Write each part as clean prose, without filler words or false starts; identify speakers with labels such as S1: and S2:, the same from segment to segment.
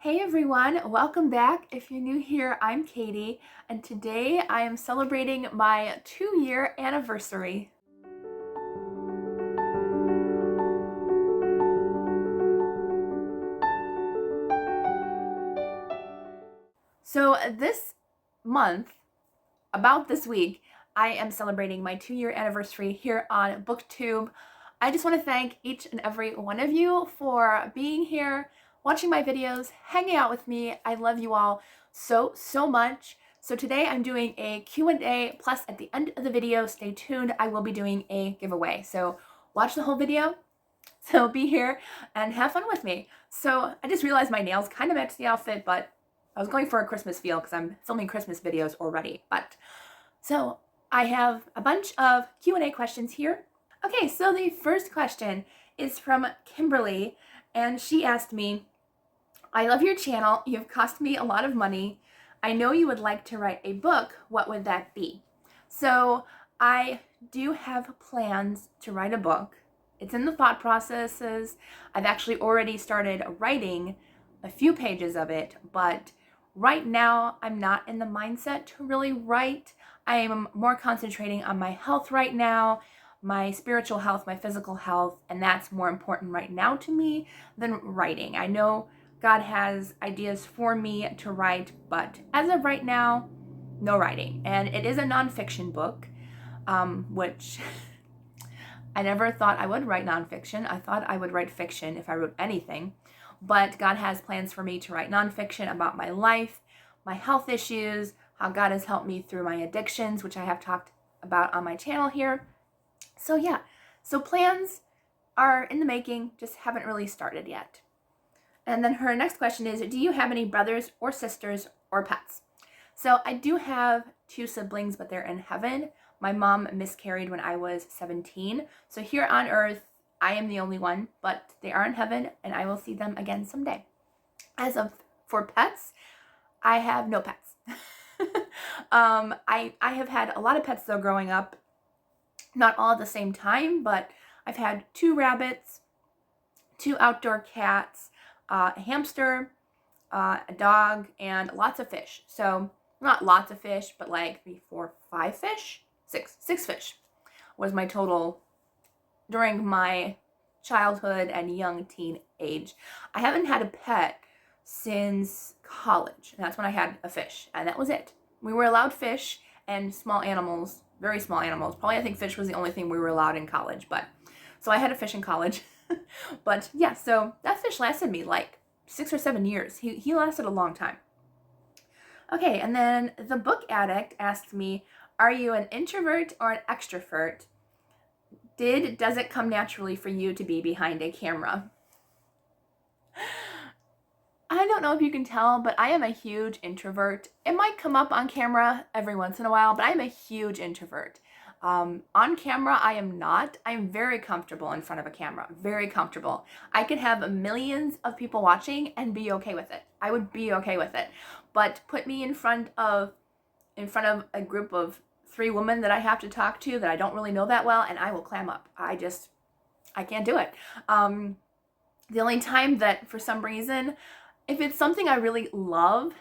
S1: Hey everyone, welcome back. If you're new here, I'm Katie, and today I am celebrating my 2-year anniversary. So this month, about this week, I am celebrating my 2-year anniversary here on Booktube. I just want to thank each and every one of you for being here, watching my videos, hanging out with me. I love you all so much. So today I'm doing a Q&A, plus at the end of the video, stay tuned, I will be doing a giveaway. So watch the whole video. So be here and have fun with me. So I just realized my nails kind of match the outfit, but I was going for a Christmas feel because I'm filming Christmas videos already. But so I have a bunch of Q&A questions here. Okay, so the first question is from Kimberly, and she asked me, I love your channel. You've cost me a lot of money. I know you would like to write a book. What would that be? So I do have plans to write a book. It's in the thought processes. I've actually already started writing a few pages of it, but right now I'm not in the mindset to really write. I am more concentrating on my health right now, my spiritual health, my physical health, and that's more important right now to me than writing. I know God has ideas for me to write, but as of right now, no writing. And it is a nonfiction book, which I never thought I would write nonfiction. I thought I would write fiction if I wrote anything, but God has plans for me to write nonfiction about my life, my health issues, how God has helped me through my addictions, which I have talked about on my channel here. So yeah, so plans are in the making, just haven't really started yet. And then her next question is, do you have any brothers or sisters or pets? So I do have 2 siblings, but they're in heaven. My mom miscarried when I was 17. So here on earth, I am the only one, but they are in heaven and I will see them again someday. As of for pets, I have no pets. I have had a lot of pets though growing up, not all at the same time, but I've had 2 rabbits, 2 outdoor cats, a hamster, a dog, and lots of fish. So not lots of fish, but like 3, 4, 5 fish, 6 fish was my total during my childhood and young teen age. I haven't had a pet since college, and that's when I had a fish, and that was it. We were allowed fish and small animals, very small animals. Probably I think fish was the only thing we were allowed in college, but so I had a fish in college. But yeah, so that fish lasted me like 6 or 7 years. He lasted a long time. Okay, and then the book addict asked me, are you an introvert or an extrovert? Does it come naturally for you to be behind a camera? I don't know if you can tell, but I am a huge introvert. It might come up on camera every once in a while, but I'm a huge introvert. On camera, I am not. I'm very comfortable in front of a camera, very comfortable. I could have millions of people watching and be okay with it. I would be okay with it. But put me in front of a group of 3 women that I have to talk to that I don't really know that well, and I will clam up. I can't do it. The only time that for some reason, if it's something I really love,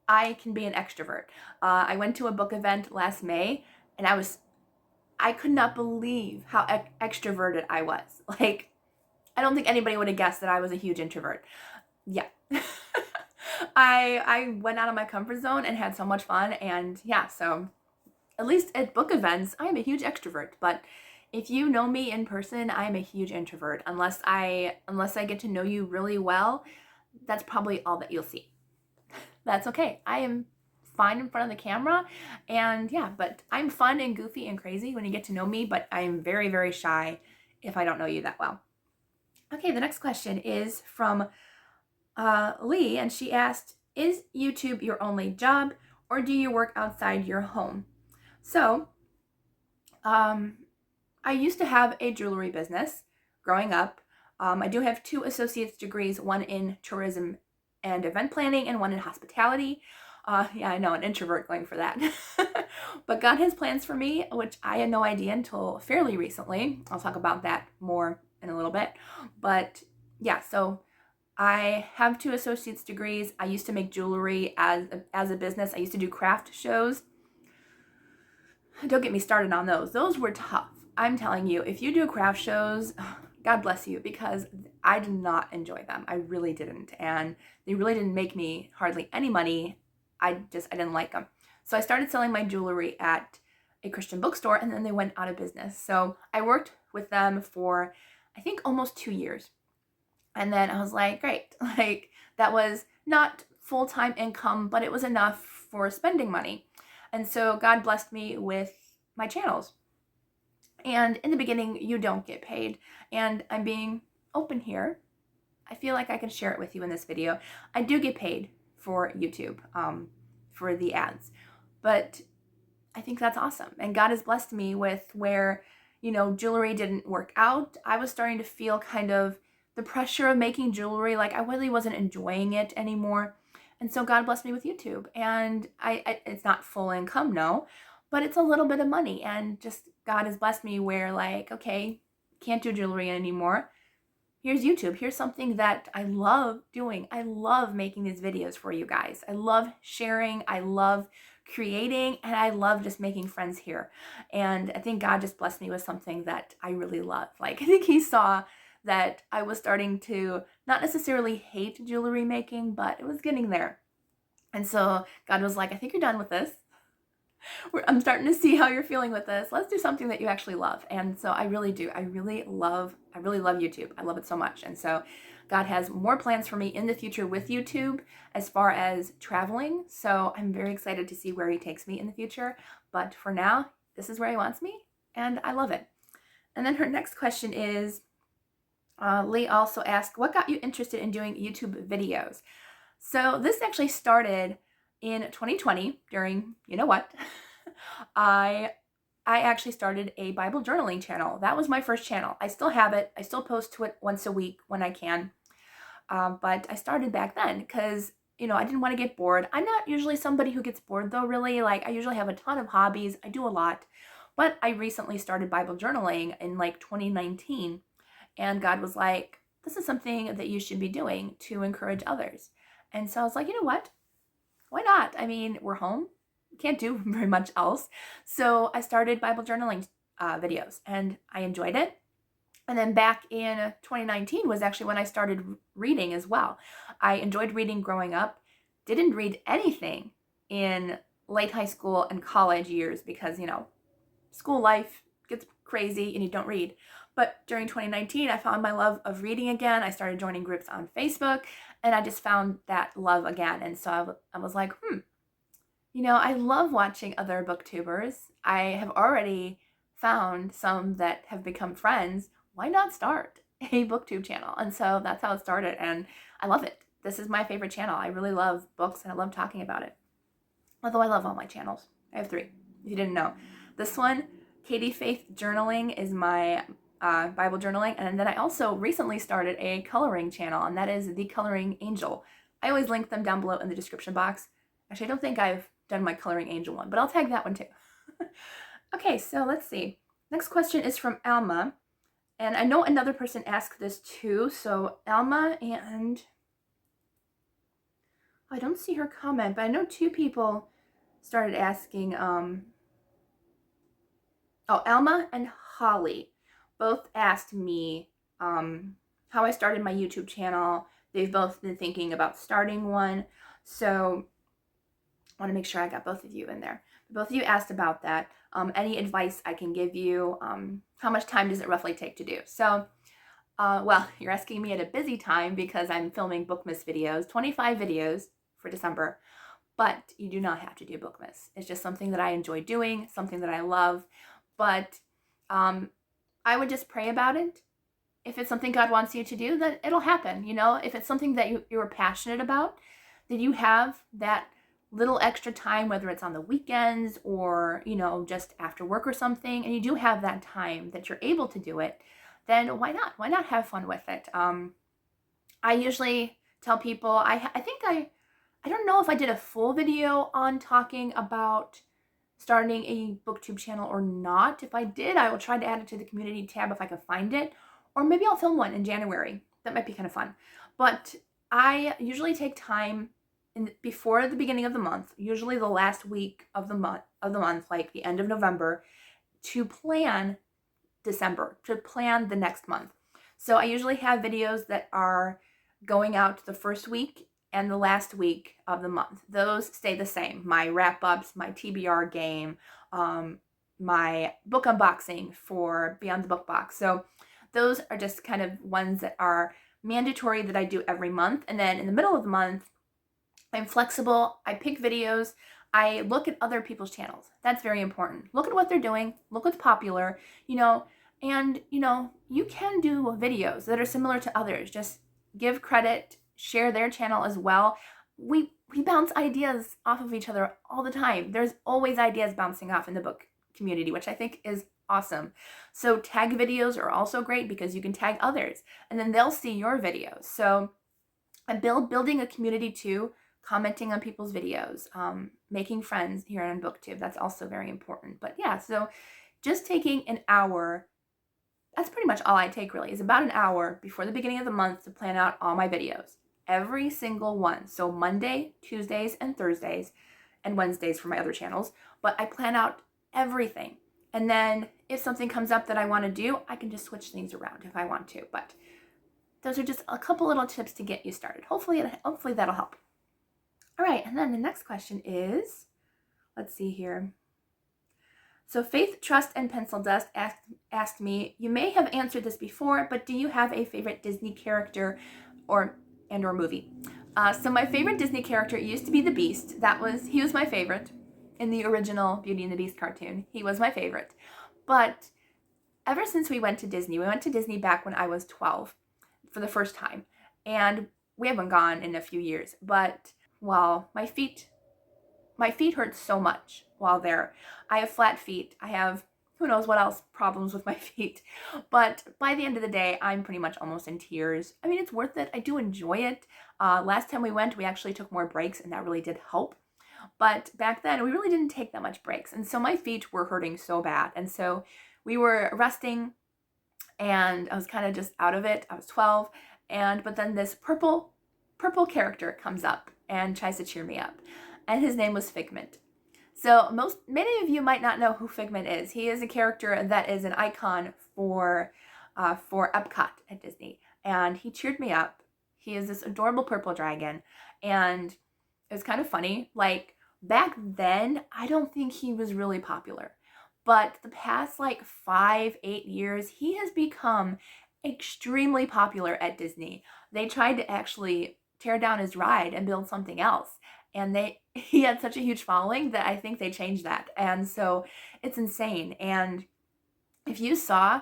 S1: I can be an extrovert. I went to a book event last May, and I could not believe how extroverted I was. Like, I don't think anybody would have guessed that I was a huge introvert. Yeah. I went out of my comfort zone and had so much fun, and yeah, so at least at book events, I am a huge extrovert, but if you know me in person, I am a huge introvert. Unless I get to know you really well, that's probably all that you'll see. That's okay. I am fine in front of the camera, and yeah, but I'm fun and goofy and crazy when you get to know me, but I'm very, very shy if I don't know you that well. Okay, the next question is from Lee, and she asked, is YouTube your only job, or do you work outside your home? So, I used to have a jewelry business growing up. I do have 2 associate's degrees, one in tourism and event planning and one in hospitality. Yeah, I know, an introvert going for that. But God has plans for me, which I had no idea until fairly recently. I'll talk about that more in a little bit. But yeah, so I have 2 associate's degrees. I used to make jewelry as a business. I used to do craft shows. Don't get me started on those. Those were tough. I'm telling you, if you do craft shows, God bless you, because I did not enjoy them. I really didn't. And they really didn't make me hardly any money. I didn't like them. So I started selling my jewelry at a Christian bookstore, and then they went out of business. So I worked with them for, I think, almost 2 years. And then I was like, great. Like, that was not full-time income, but it was enough for spending money. And so God blessed me with my channels. And in the beginning, you don't get paid. And I'm being open here. I feel like I can share it with you in this video. I do get paid for YouTube, for the ads. But I think that's awesome. And God has blessed me with where, jewelry didn't work out. I was starting to feel kind of the pressure of making jewelry. Like, I really wasn't enjoying it anymore. And so God blessed me with YouTube. And it's not full income, no, but it's a little bit of money. And just God has blessed me where, like, okay, can't do jewelry anymore. Here's YouTube. Here's something that I love doing. I love making these videos for you guys. I love sharing. I love creating, and I love just making friends here. And I think God just blessed me with something that I really love. Like, I think he saw that I was starting to not necessarily hate jewelry making, but it was getting there. And so God was like, I think you're done with this. I'm starting to see how you're feeling with this. Let's do something that you actually love. And so I really do. I really love YouTube. I love it so much. And so God has more plans for me in the future with YouTube as far as traveling. So I'm very excited to see where he takes me in the future. But for now, this is where he wants me, and I love it. And then her next question is, Lee also asked, what got you interested in doing YouTube videos? So this actually started in 2020 during, you know what? I actually started a Bible journaling channel. That was my first channel. I still have it. I still post to it once a week when I can. But I started back then because, I didn't want to get bored. I'm not usually somebody who gets bored though, really. Like, I usually have a ton of hobbies. I do a lot. But I recently started Bible journaling in like 2019. And God was like, this is something that you should be doing to encourage others. And so I was like, you know what? Why not? I mean, we're home. Can't do very much else. So I started Bible journaling videos, and I enjoyed it. And then back in 2019 was actually when I started reading as well. I enjoyed reading growing up. Didn't read anything in late high school and college years because, school life gets crazy and you don't read. But during 2019, I found my love of reading again. I started joining groups on Facebook, and I just found that love again. And so I was like, I love watching other booktubers. I have already found some that have become friends. Why not start a booktube channel? And so that's how it started, and I love it. This is my favorite channel. I really love books, and I love talking about it. Although I love all my channels. I have 3, if you didn't know. This one, Katie Faith Journaling, is my Bible journaling. And then I also recently started a coloring channel, and that is The Coloring Angel. I always link them down below in the description box. Actually, I don't think I've done my Coloring Angel one, but I'll tag that one too. Okay, so let's see. Next question is from Alma. And I know another person asked this too. So Alma, and I don't see her comment, but I know 2 people started asking. Alma and Holly both asked me how I started my YouTube channel. They've both been thinking about starting one. So I want to make sure I got both of you in there. Both of you asked about that. Any advice I can give you? How much time does it roughly take to do? So, well, you're asking me at a busy time because I'm filming Bookmas videos, 25 videos for December. But you do not have to do Bookmas. It's just something that I enjoy doing, something that I love. But I would just pray about it. If it's something God wants you to do, then it'll happen. If it's something that you're passionate about, then you have that little extra time, whether it's on the weekends or, just after work or something, and you do have that time that you're able to do it, then why not? Why not have fun with it? I usually tell people, I think I don't know if I did a full video on talking about starting a booktube channel or not. If I did, I will try to add it to the community tab if I can find it, or maybe I'll film one in January. That might be kind of fun. But I usually take time before the beginning of the month, usually the last week of the month, like the end of November, to plan December, to plan the next month. So I usually have videos that are going out the first week and the last week of the month. Those stay the same. My wrap-ups, my TBR game, my book unboxing for Beyond the Book Box. So those are just kind of ones that are mandatory that I do every month. And then in the middle of the month, I'm flexible. I pick videos. I look at other people's channels. That's very important. Look at what they're doing. Look what's popular, and, you can do videos that are similar to others. Just give credit, share their channel as well. We bounce ideas off of each other all the time. There's always ideas bouncing off in the book community, which I think is awesome. So tag videos are also great because you can tag others and then they'll see your videos. So I'm building a community too, commenting on people's videos, making friends here on Booktube. That's also very important. But yeah, so just taking an hour, that's pretty much all I take really, is about an hour before the beginning of the month to plan out all my videos. Every single one. So Monday, Tuesdays, and Thursdays, and Wednesdays for my other channels. But I plan out everything. And then if something comes up that I want to do, I can just switch things around if I want to. But those are just a couple little tips to get you started. Hopefully that'll help. All right, and then the next question is, let's see here. So Faith, Trust, and Pencil Dust asked me, you may have answered this before, but do you have a favorite Disney character or movie? So my favorite Disney character used to be the Beast. He was my favorite in the original Beauty and the Beast cartoon. He was my favorite. But ever since we went to Disney back when I was 12 for the first time. And we haven't gone in a few years, but my feet hurt so much while there. I have flat feet. I have who knows what else problems with my feet. But by the end of the day, I'm pretty much almost in tears. I mean, it's worth it. I do enjoy it. Last time we went, we actually took more breaks and that really did help. But back then, we really didn't take that much breaks. And so my feet were hurting so bad. And so we were resting and I was kind of just out of it. I was 12. But then this purple character comes up and tries to cheer me up. And his name was Figment. So many of you might not know who Figment is. He is a character that is an icon for Epcot at Disney. And he cheered me up. He is this adorable purple dragon. And it was kind of funny. Like, back then, I don't think he was really popular. But the past, 5-8 years, he has become extremely popular at Disney. They tried to actually tear down his ride and build something else. And he had such a huge following that I think they changed that. And so it's insane. And if you saw,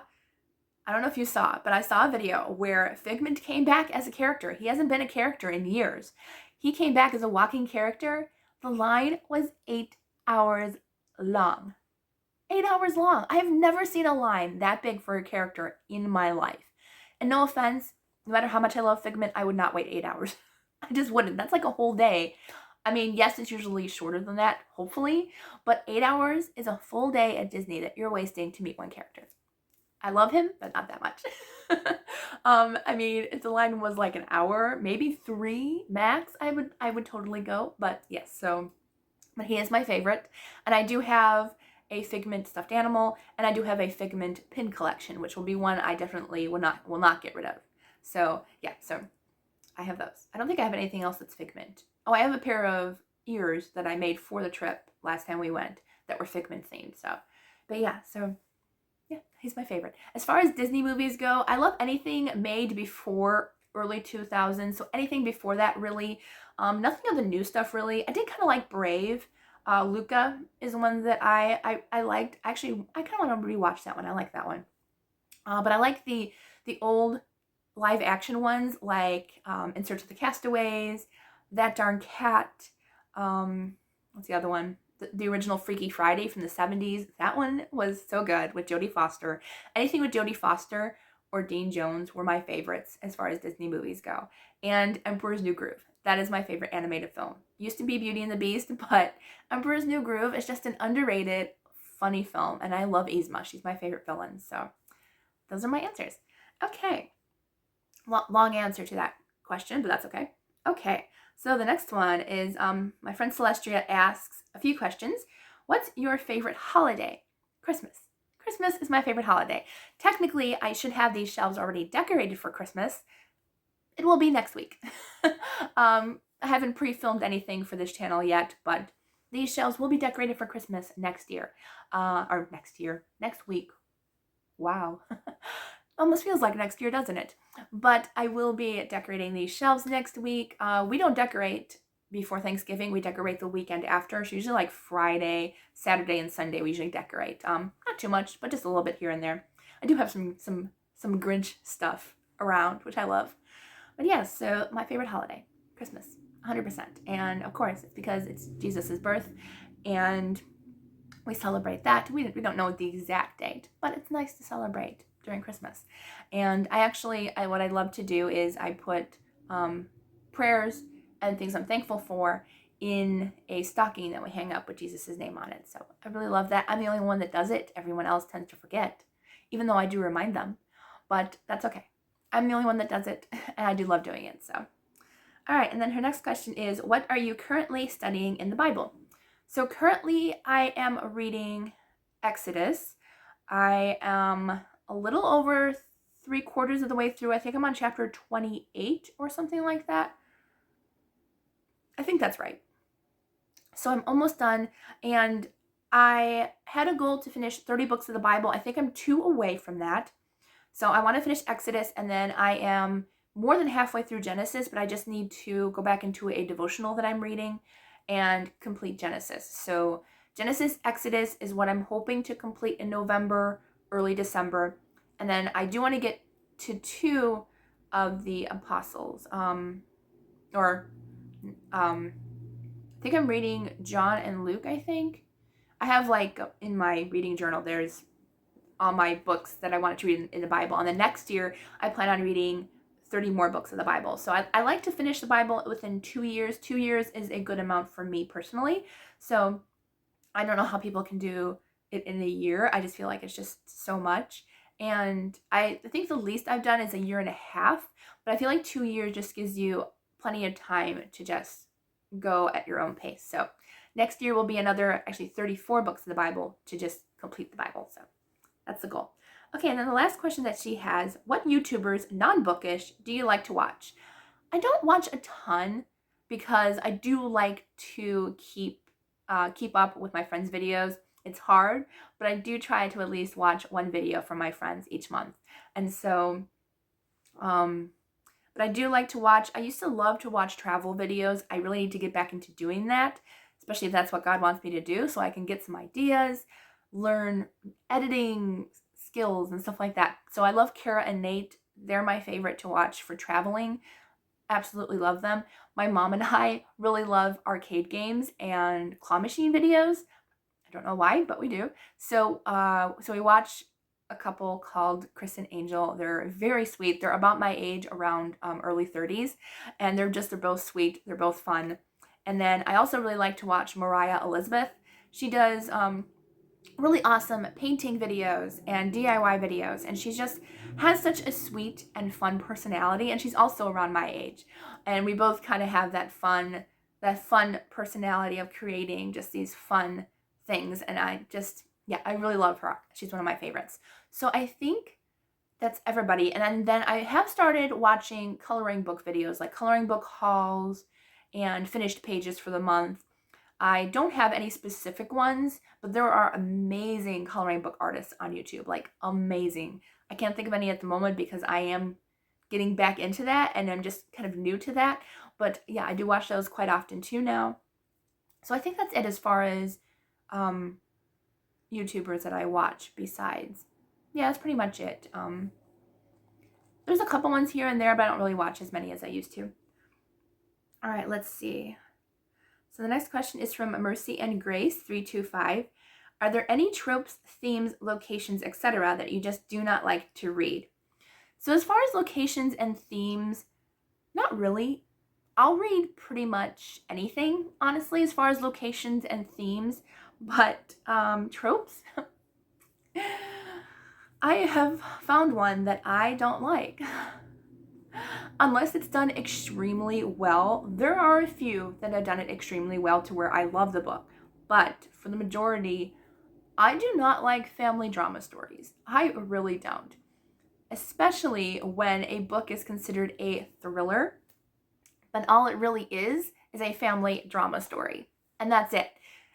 S1: I don't know if you saw, but I saw a video where Figment came back as a character. He hasn't been a character in years. He came back as a walking character. The line was 8 hours long. 8 hours long. I have never seen a line that big for a character in my life. And no offense, no matter how much I love Figment, I would not wait 8 hours. I just wouldn't. That's like a whole day. I mean, yes, it's usually shorter than that, hopefully, but 8 hours is a full day at Disney that you're wasting to meet one character. I love him, but not that much. I mean, if the line was like an hour, maybe 3 max, I would totally go. But yes, but he is my favorite. And I do have a Figment stuffed animal, and I do have a Figment pin collection, which will be one I definitely will not get rid of. So yeah, so I have those. I don't think I have anything else that's Figment. Oh, I have a pair of ears that I made for the trip last time we went that were Figment themed. So, but yeah, so yeah, he's my favorite. As far as Disney movies go, I love anything made before early 2000s. So anything before that, really. Nothing of the new stuff, really. I did kind of like Brave. Luca is one that I liked. Actually, I kind of want to rewatch that one. I like that one. But I like the old live action ones, like In Search of the Castaways, That Darn Cat. What's the other one? The original Freaky Friday from the 70s. That one was so good with Jodie Foster. Anything with Jodie Foster or Dean Jones were my favorites as far as Disney movies go. And Emperor's New Groove. That is my favorite animated film. Used to be Beauty and the Beast, but Emperor's New Groove is just an underrated, funny film. And I love Yzma. She's my favorite villain. So those are my answers. Okay. Long answer to that question, but that's okay. Okay, so the next one is my friend Celestia asks a few questions. What's your favorite holiday? Christmas. Christmas is my favorite holiday. Technically, I should have these shelves already decorated for Christmas. It will be next week. I haven't pre-filmed anything for this channel yet, but these shelves will be decorated for Christmas next year. Next week. Wow. Almost feels like next year, doesn't it? But I will be decorating these shelves next week. We don't decorate before Thanksgiving. We decorate the weekend after. So usually like Friday, Saturday, and Sunday we usually decorate. Not too much, but just a little bit here and there. I do have some Grinch stuff around, which I love. But yeah, so my favorite holiday, Christmas, 100%. And of course, it's because it's Jesus's birth, and we celebrate that. We don't know the exact date, but it's nice to celebrate during Christmas. And what I love to do is I put prayers and things I'm thankful for in a stocking that we hang up with Jesus's name on it. So I really love that. I'm the only one that does it. Everyone else tends to forget, even though I do remind them, but that's okay. I'm the only one that does it, and I do love doing it. So, all right. And then her next question is, what are you currently studying in the Bible? So currently I am reading Exodus. I am a little over 3/4 of the way through. I think I'm on chapter 28 or something like that. I think that's right. So I'm almost done, and I had a goal to finish 30 books of the Bible. I think I'm 2 away from that. So I want to finish Exodus, and then I am more than halfway through Genesis, but I just need to go back into a devotional that I'm reading and complete Genesis. So Genesis, Exodus is what I'm hoping to complete in November, early December. And then I do want to get to 2 of the apostles. I think I'm reading John and Luke, I think. I have in my reading journal, there's all my books that I wanted to read in the Bible. And then next year, I plan on reading 30 more books of the Bible. So I like to finish the Bible within 2 years. 2 years is a good amount for me personally. So I don't know how people can do it in a year. I just feel like it's just so much. And I think the least I've done is 1.5 years, but I feel like 2 years just gives you plenty of time to just go at your own pace. So next year will be another 34 books of the Bible to just complete the Bible. So that's the goal. Okay, and then the last question that she has, what YouTubers, non-bookish, do you like to watch? I don't watch a ton because I do like to keep up with my friends' videos. It's hard, but I do try to at least watch one video from my friends each month. And so, but I do like to watch, I used to love to watch travel videos. I really need to get back into doing that, especially if that's what God wants me to do, so I can get some ideas, learn editing skills and stuff like that. So I love Kara and Nate. They're my favorite to watch for traveling. Absolutely love them. My mom and I really love arcade games and claw machine videos. I don't know why, but we do. So we watch a couple called Chris and Angel. They're very sweet. They're about my age, around early 30s, and they're both sweet. They're both fun. And then I also really like to watch Moriah Elizabeth. She does really awesome painting videos and DIY videos, and she just has such a sweet and fun personality, and she's also around my age, and we both kind of have that fun personality of creating just these fun things, and I really love her. She's one of my favorites. So I think that's everybody. And then I have started watching coloring book videos, like coloring book hauls and finished pages for the month. I don't have any specific ones, but there are amazing coloring book artists on YouTube, like amazing. I can't think of any at the moment because I am getting back into that and I'm just kind of new to that. But yeah, I do watch those quite often too now. So I think that's it as far as YouTubers that I watch besides. Yeah, that's pretty much it. There's a couple ones here and there, but I don't really watch as many as I used to. All right, let's see. So the next question is from Mercy and Grace 325. Are there any tropes, themes, locations, etc. that you just do not like to read? So as far as locations and themes, not really. I'll read pretty much anything, honestly, as far as locations and themes, but tropes, I have found one that I don't like. unless it's done extremely well. There are a few that have done it extremely well to where I love the book, but for the majority, I do not like family drama stories. I really don't. Especially when a book is considered a thriller, but all it really is a family drama story. And that's it.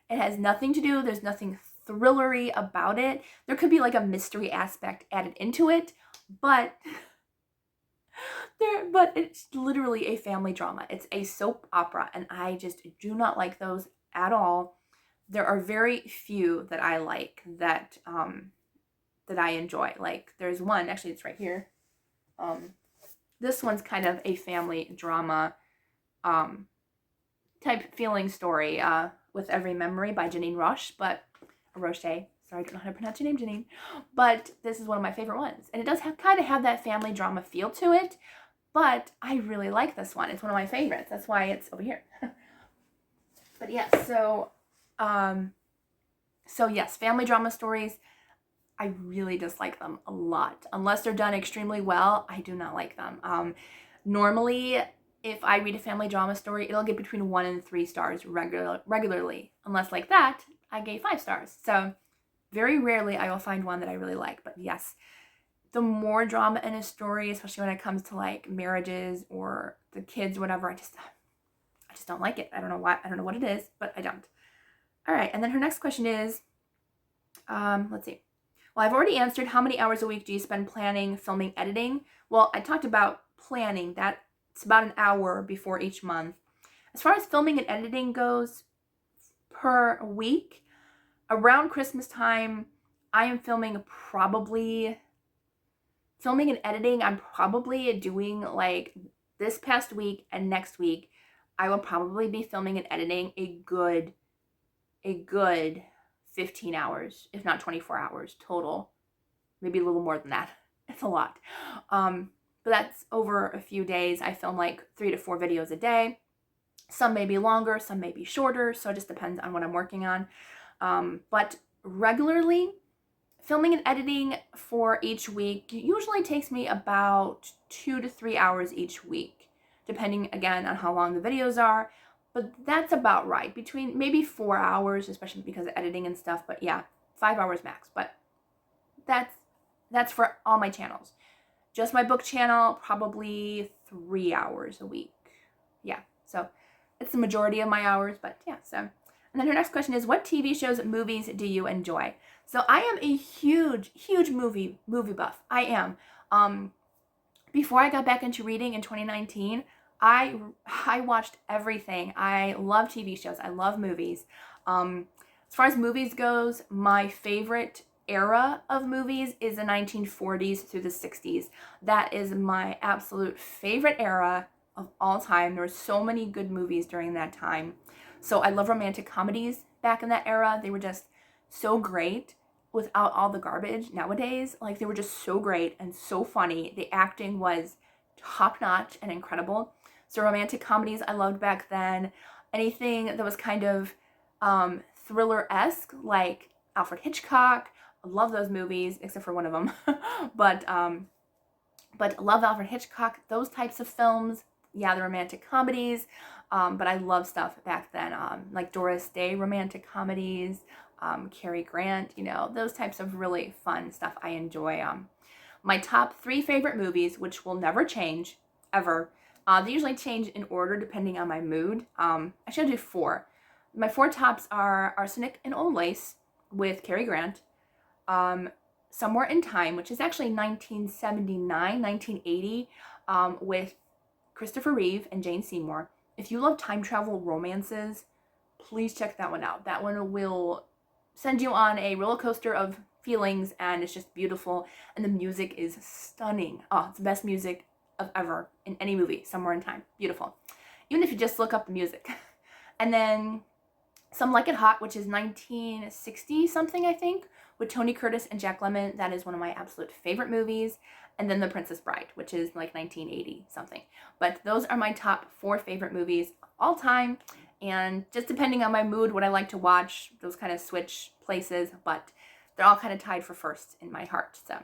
S1: It has nothing to do, there's nothing thrillery about it. There could be like a mystery aspect added into it, but it's literally a family drama. It's a soap opera, and I just do not like those at all. There are very few that I like that that I enjoy. Like there's one, actually it's right here. This one's kind of a family drama type feeling story with Every Memory by Janine Roche, Roche. Sorry, I don't know how to pronounce your name, Janine. But this is one of my favorite ones. And it does kind of have that family drama feel to it, but I really like this one. It's one of my favorites. That's why it's over here. But yeah, so yes, family drama stories, I really dislike them a lot. Unless they're done extremely well, I do not like them. Normally, if I read a family drama story, it'll get between 1 and 3 stars regularly. Unless like that, I gave 5 stars. So very rarely I will find one that I really like. But yes, the more drama in a story, especially when it comes to like marriages or the kids, whatever, I just don't like it. I don't know why. I don't know what it is, but I don't. All right. And then her next question is, let's see. Well, I've already answered, how many hours a week do you spend planning, filming, editing? Well, I talked about planning. That's about an hour before each month. As far as filming and editing goes, per week, around Christmas time, I am filming and editing. I'm probably doing like this past week and next week, I will probably be filming and editing a good 15 hours, if not 24 hours total. Maybe a little more than that. It's a lot. But that's over a few days. I film like 3 to 4 videos a day. Some may be longer, some may be shorter, so it just depends on what I'm working on. But regularly, filming and editing for each week usually takes me about 2 to 3 hours each week, depending again on how long the videos are. But that's about right, between maybe 4 hours, especially because of editing and stuff. But yeah, 5 hours max. But that's for all my channels. Just my book channel, probably 3 hours a week. Yeah, so it's the majority of my hours, but yeah, so. And then her next question is, what TV shows, movies do you enjoy? So I am a huge movie buff. I am. Before I got back into reading in 2019, I watched everything. I love TV shows. I love movies. As far as movies goes, my favorite era of movies is the 1940s through the 60s. That is my absolute favorite era of all time. There were so many good movies during that time. So I love romantic comedies back in that era. They were just so great without all the garbage nowadays. Like, they were just so great and so funny. The acting was top-notch and incredible. So romantic comedies I loved back then. Anything that was kind of thriller-esque, like Alfred Hitchcock. I love those movies, except for one of them. but love Alfred Hitchcock, those types of films. Yeah, the romantic comedies. But I love stuff back then, like Doris Day romantic comedies, Cary Grant, you know, those types of really fun stuff I enjoy. My top 3 favorite movies, which will never change, ever. They usually change in order depending on my mood. Actually, I'll do 4. My 4 tops are Arsenic and Old Lace with Cary Grant, Somewhere in Time, which is actually 1979, 1980, with Christopher Reeve and Jane Seymour. If you love time travel romances, please check that one out. That one will send you on a roller coaster of feelings, and it's just beautiful, and the music is stunning. Oh, it's the best music of ever in any movie. Somewhere in Time. Beautiful. Even if you just look up the music. And then Some Like It Hot, which is 1960 something, I think, with Tony Curtis and Jack Lemmon. That is one of my absolute favorite movies. And then The Princess Bride, which is like 1980 something. But those are my top 4 favorite movies all time. And just depending on my mood, what I like to watch, those kind of switch places. But they're all kind of tied for first in my heart. So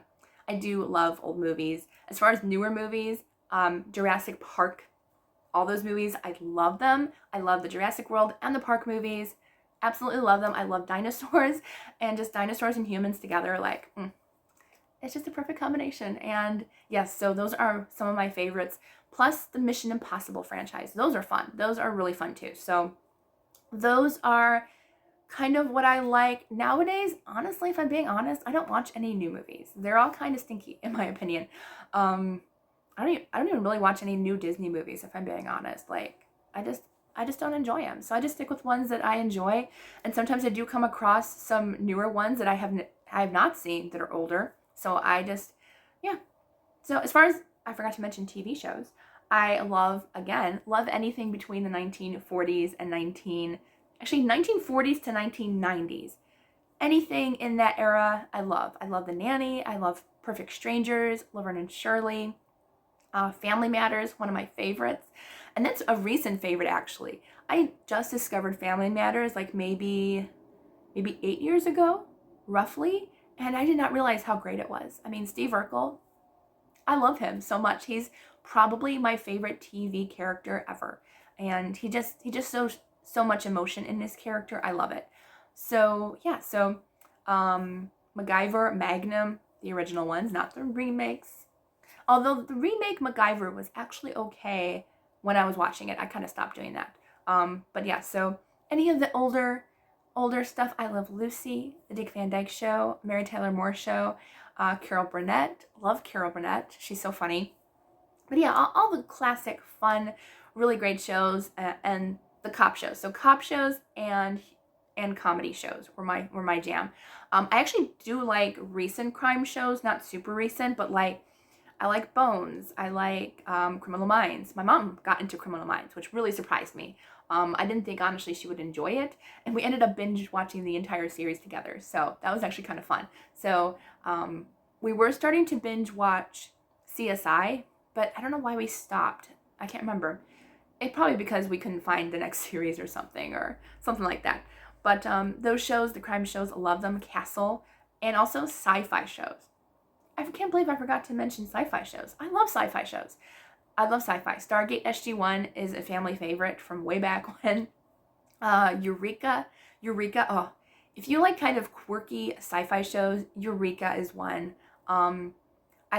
S1: I do love old movies. As far as newer movies, Jurassic Park, all those movies, I love them. I love the Jurassic World and the Park movies. Absolutely love them. I love dinosaurs, and just dinosaurs and humans together, like, it's just a perfect combination. And yes, so those are some of my favorites. Plus the Mission Impossible franchise. Those are fun. Those are really fun too. So those are kind of what I like nowadays. Honestly, if I'm being honest, I don't watch any new movies. They're all kind of stinky, in my opinion. I don't even really watch any new Disney movies, if I'm being honest. Like, I just don't enjoy them. So I just stick with ones that I enjoy. And sometimes I do come across some newer ones that I have not seen that are older. So I just, yeah. So as far as, I forgot to mention TV shows, I love anything between the 1940s and 1940s to 1990s. Anything in that era, I love. I love The Nanny. I love Perfect Strangers, Laverne and Shirley. Family Matters, one of my favorites. And that's a recent favorite, actually. I just discovered Family Matters like maybe 8 years ago, roughly. And I did not realize how great it was. I mean, Steve Urkel, I love him so much. He's probably my favorite TV character ever. And he just so much emotion in his character. I love it. So yeah, so MacGyver, Magnum, the original ones, not the remakes. Although the remake MacGyver was actually okay when I was watching it. I kind of stopped doing that. But yeah, so any of the older stuff, I love Lucy, The Dick Van Dyke Show, Mary Tyler Moore Show, Carol Burnett. Love Carol Burnett. She's so funny. But yeah, all the classic, fun, really great shows, and the cop shows. So cop shows and comedy shows were my jam. I actually do like recent crime shows, not super recent, but like, I like Bones. I like Criminal Minds. My mom got into Criminal Minds, which really surprised me. I didn't think, honestly, she would enjoy it. And we ended up binge watching the entire series together. So that was actually kind of fun. So we were starting to binge watch CSI, but I don't know why we stopped. I can't remember. It probably because we couldn't find the next series or something like that. But those shows, the crime shows, I love them. Castle, and also sci-fi shows. I can't believe I forgot to mention sci-fi shows. I love sci-fi shows. I love sci-fi. Stargate SG-1 is a family favorite from way back when. Eureka. Oh, if you like kind of quirky sci-fi shows, Eureka is one. I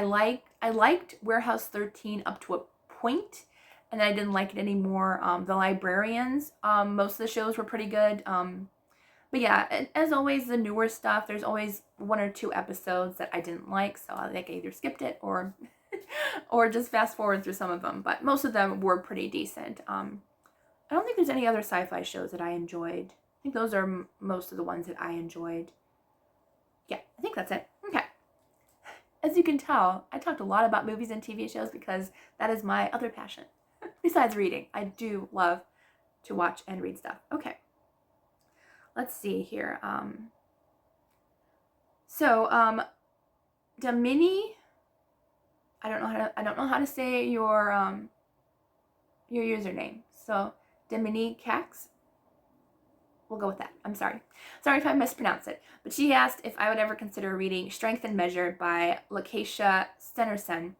S1: liked Warehouse 13 up to a point, and I didn't like it anymore. The Librarians. Most of the shows were pretty good. But yeah, as always, the newer stuff, there's always 1 or 2 episodes that I didn't like, so I either skipped it or or just fast forward through some of them. But most of them were pretty decent. I don't think there's any other sci-fi shows that I enjoyed. I think those are most of the ones that I enjoyed. Yeah, I think that's it. Okay. As you can tell, I talked a lot about movies and TV shows because that is my other passion. Besides reading, I do love to watch and read stuff. Okay. Let's see here. Domini, I don't know how to say your username. So Domini Cax. We'll go with that. I'm sorry. Sorry if I mispronounce it. But she asked if I would ever consider reading Strength and Measure by Lakeisha Stenerson.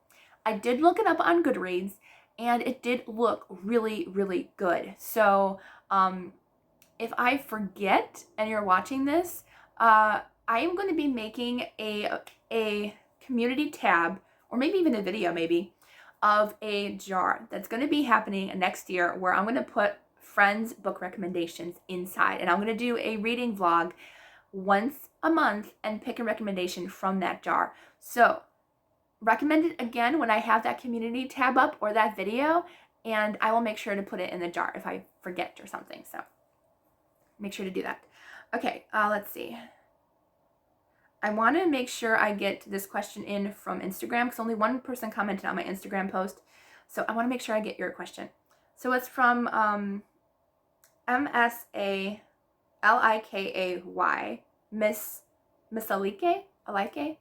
S1: I did look it up on Goodreads, and it did look really, really good. So, if I forget and you're watching this, I am going to be making a community tab, or maybe even a video of a jar that's going to be happening next year, where I'm going to put friends' book recommendations inside. And I'm going to do a reading vlog once a month and pick a recommendation from that jar. So recommend it again when I have that community tab up or that video, and I will make sure to put it in the jar if I forget or something. So make sure to do that. Okay, let's see. I want to make sure I get this question in from Instagram because only one person commented on my Instagram post. So I want to make sure I get your question. So it's from MSALIKAY, Miss Alike.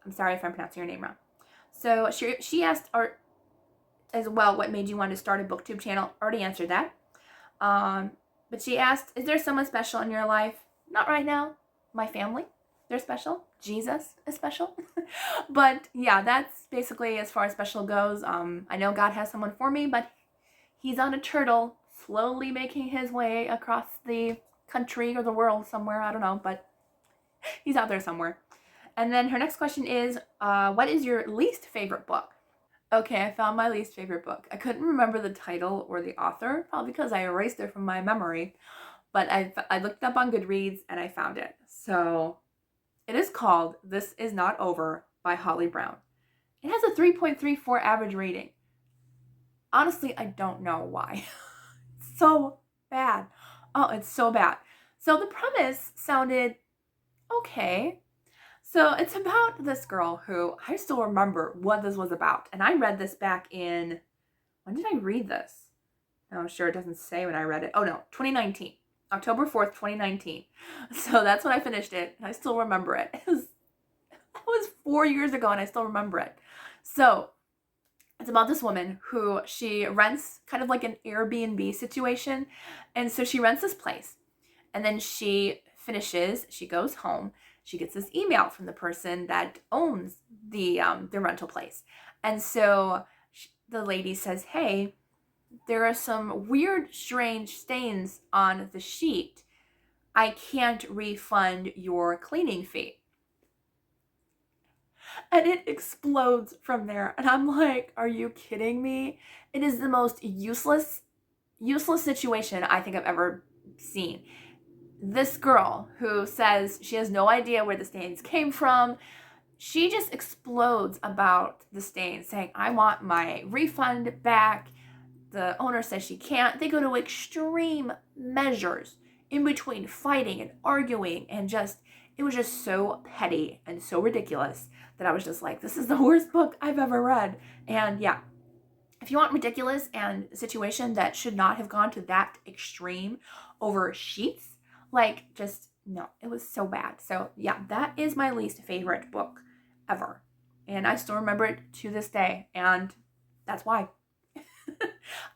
S1: I'm sorry if I'm pronouncing your name wrong. So she asked as well, what made you want to start a Booktube channel? Already answered that. But she asked, is there someone special in your life? Not right now. My family, they're special. Jesus is special. But yeah, that's basically as far as special goes. I know God has someone for me, but he's on a turtle slowly making his way across the country or the world somewhere. I don't know, but he's out there somewhere. And then her next question is, what is your least favorite book? Okay, I found my least favorite book. I couldn't remember the title or the author, probably because I erased it from my memory. But I looked up on Goodreads and I found it. So it is called This Is Not Over by Holly Brown. It has a 3.34 average rating. Honestly, I don't know why. It's so bad. Oh, it's so bad. So the premise sounded okay. So it's about this girl who I still remember what this was about. And I read this back in, when did I read this? No, sure, it doesn't say when I read it. Oh no, 2019. October 4th, 2019. So that's when I finished it. And I still remember it. That was 4 years ago and I still remember it. So it's about this woman who she rents kind of like an Airbnb situation. And so she rents this place. And then she finishes, she goes home. She gets this email from the person that owns the rental place. And so the lady says, hey, there are some weird, strange stains on the sheet. I can't refund your cleaning fee. And it explodes from there. And I'm like, are you kidding me? It is the most useless situation I think I've ever seen. This girl who says she has no idea where the stains came from, she just explodes about the stains, saying, I want my refund back. The owner says she can't. They go to extreme measures in between fighting and arguing, and it was just so petty and so ridiculous that I was just like, this is the worst book I've ever read. And yeah, if you want ridiculous and a situation that should not have gone to that extreme over sheets, like, just no, it was so bad. So yeah, that is my least favorite book ever. And I still remember it to this day. And that's why.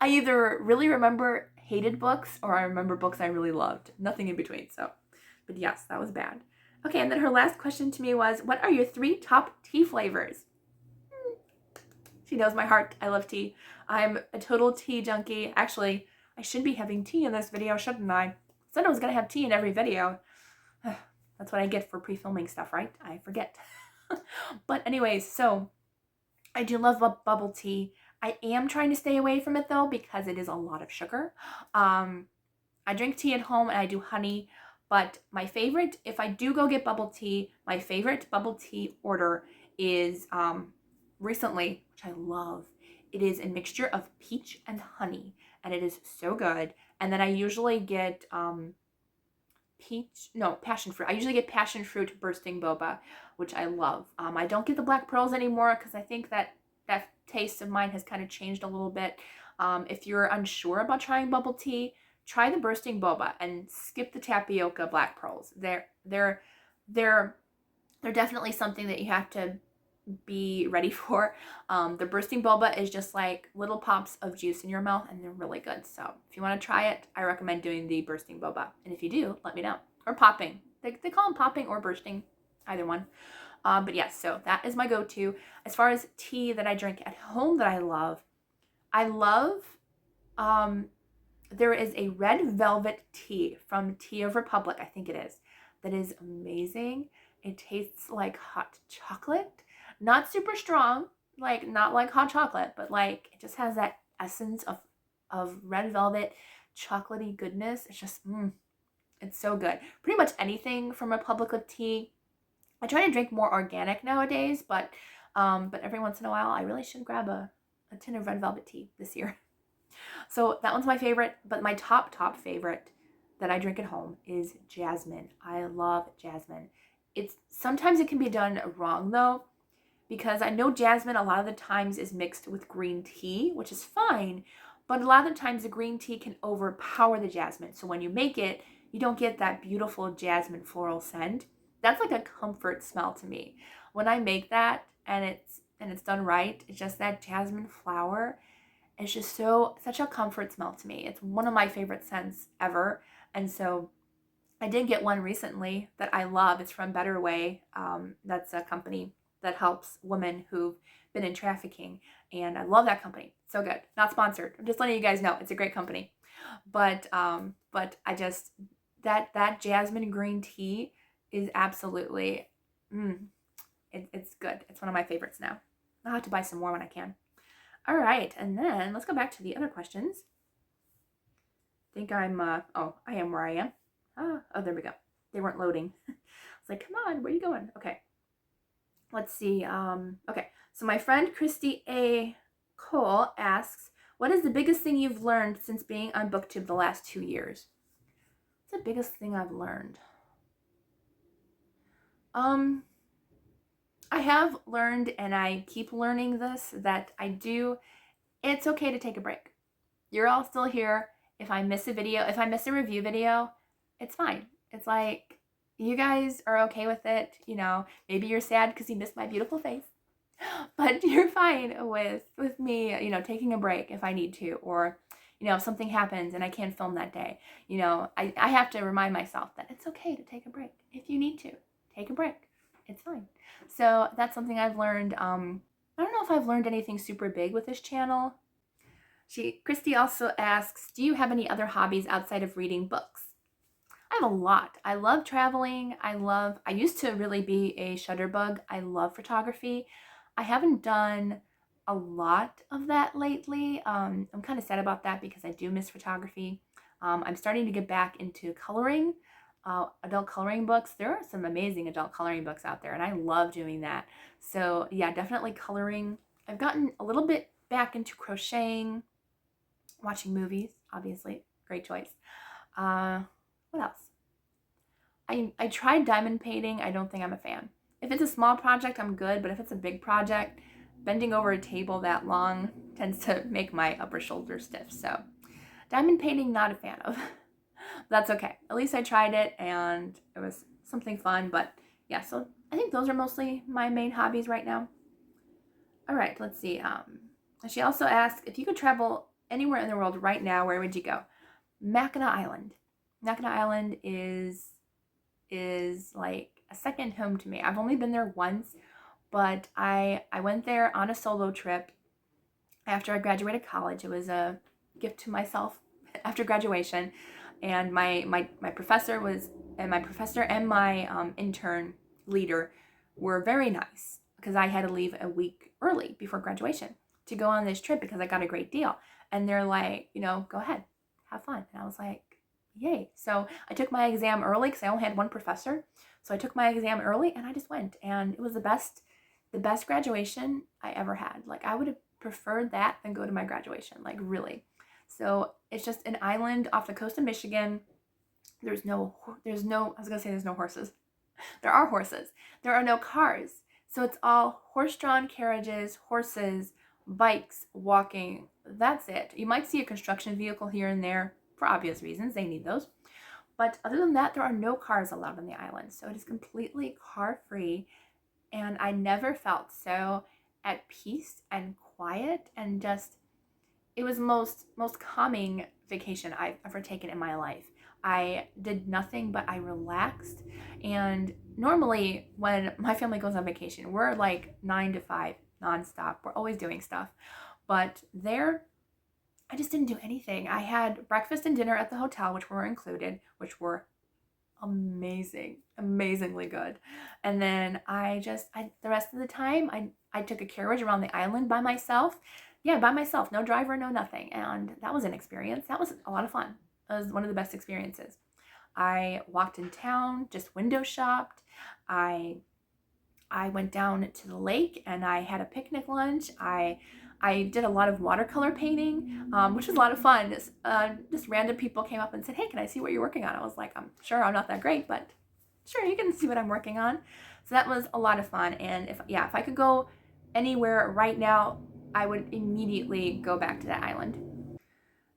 S1: I either really remember hated books or I remember books I really loved. Nothing in between. So, but yes, that was bad. Okay, and then her last question to me was, what are your 3 top tea flavors? She knows my heart. I love tea. I'm a total tea junkie. Actually, I should be having tea in this video, shouldn't I? Said I was going to have tea in every video. That's what I get for pre-filming stuff, right? I forget. But anyways, so I do love bubble tea. I am trying to stay away from it though because it is a lot of sugar. I drink tea at home and I do honey. But my favorite, if I do go get bubble tea, my favorite bubble tea order is recently, which I love. It is a mixture of peach and honey, and it is so good. And then I usually get passion fruit. I usually get passion fruit bursting boba, which I love. I don't get the black pearls anymore because I think that taste of mine has kind of changed a little bit. If you're unsure about trying bubble tea, try the bursting boba and skip the tapioca black pearls. They're definitely something that you have to be ready for. The bursting boba is just like little pops of juice in your mouth and they're really good. So if you want to try it, I recommend doing the bursting boba. And if you do, let me know. Or popping. They call them popping or bursting, either one. But yes, so that is my go-to. As far as tea that I drink at home that I love there is a red velvet tea from Tea of Republic, I think it is, that is amazing. It tastes like hot chocolate. Not super strong, like not like hot chocolate, but like it just has that essence of red velvet chocolatey goodness. It's just, it's so good. Pretty much anything from Republic of Tea. I try to drink more organic nowadays, but every once in a while, I really should grab a tin of red velvet tea this year. So that one's my favorite, but my top favorite that I drink at home is jasmine. I love jasmine. Sometimes it can be done wrong though, because I know jasmine a lot of the times is mixed with green tea, which is fine, but a lot of the times the green tea can overpower the jasmine. So when you make it, you don't get that beautiful jasmine floral scent. That's like a comfort smell to me. When I make that and it's done right, it's just that jasmine flower. It's just such a comfort smell to me. It's one of my favorite scents ever. And so I did get one recently that I love. It's from Better Way. That's a company that helps women who've been in trafficking, and I love that company. So good. Not sponsored. I'm just letting you guys know it's a great company. But I just that jasmine green tea is absolutely it's good. It's one of my favorites now. I'll have to buy some more when I can. All right, and then let's go back to the other questions. I think I'm I am where I am. Oh, there we go. They weren't loading. It's like, come on, where are you going? Okay. Let's see. Okay. So my friend Christy A. Cole asks, what is the biggest thing you've learned since being on Booktube the last 2 years? What's the biggest thing I've learned? I have learned, and I keep learning this, that it's okay to take a break. You're all still here. If I miss a video, if I miss a review video, it's fine. It's like, you guys are okay with it. You know, maybe you're sad because you missed my beautiful face, but you're fine with me, you know, taking a break if I need to, or, you know, if something happens and I can't film that day, you know, I have to remind myself that it's okay to take a break. If you need to, take a break. It's fine. So that's something I've learned. I don't know if I've learned anything super big with this channel. Christy also asks, do you have any other hobbies outside of reading books? I have a lot. I love traveling. I used to really be a shutterbug. I love photography. I haven't done a lot of that lately. I'm kind of sad about that because I do miss photography. I'm starting to get back into coloring, adult coloring books. There are some amazing adult coloring books out there, and I love doing that. So yeah, definitely coloring. I've gotten a little bit back into crocheting, watching movies, obviously, great choice. What else? I tried diamond painting. I don't think I'm a fan. If it's a small project, I'm good, but if it's a big project, bending over a table that long tends to make my upper shoulder stiff. So diamond painting, not a fan of. That's okay. At least I tried it and it was something fun. But yeah, so I think those are mostly my main hobbies right now. All right, let's see. She also asked, if you could travel anywhere in the world right now, where would you go? Mackinac Island. Mackinac Island is like a second home to me. I've only been there once, but I went there on a solo trip after I graduated college. It was a gift to myself after graduation, and my professor and my intern leader were very nice because I had to leave a week early before graduation to go on this trip because I got a great deal. And they're like, you know, go ahead, have fun. And I was like, yay. So I took my exam early because I only had one professor. So I took my exam early and I just went, and it was the best graduation I ever had. Like, I would have preferred that than go to my graduation, like, really. So it's just an island off the coast of Michigan. There's no horses. There are horses. There are no cars. So it's all horse-drawn carriages, horses, bikes, walking. That's it. You might see a construction vehicle here and there for obvious reasons. They need those. But other than that, there are no cars allowed on the island. So it is completely car-free. And I never felt so at peace and quiet, and just, it was most calming vacation I've ever taken in my life. I did nothing but I relaxed. And normally when my family goes on vacation, we're like 9 to 5 nonstop. We're always doing stuff. But there, I just didn't do anything. I had breakfast and dinner at the hotel, which were included, which were amazingly good. And then the rest of the time, I took a carriage around the island by myself. Yeah, by myself, no driver, no nothing. And that was an experience. That was a lot of fun. It was one of the best experiences. I walked in town, just window shopped. I went down to the lake and I had a picnic lunch. I did a lot of watercolor painting, which was a lot of fun. Just random people came up and said, hey, can I see what you're working on? I was like, I'm sure I'm not that great, but sure, you can see what I'm working on. So that was a lot of fun. And if I could go anywhere right now, I would immediately go back to that island.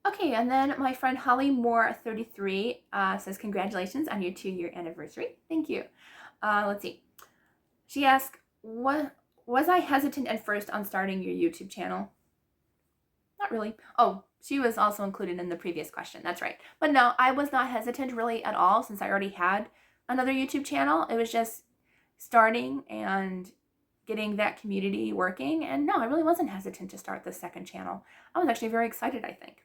S1: Okay, and then my friend Holly Moore 33 says, congratulations on your 2-year anniversary. Thank you. Let's see. She asked, was I hesitant at first on starting your YouTube channel? Not really. Oh, She was also included in the previous question. That's right. But no, I was not hesitant really at all since I already had another YouTube channel. It was just starting and getting that community working. And no, I really wasn't hesitant to start the second channel. I was actually very excited, I think.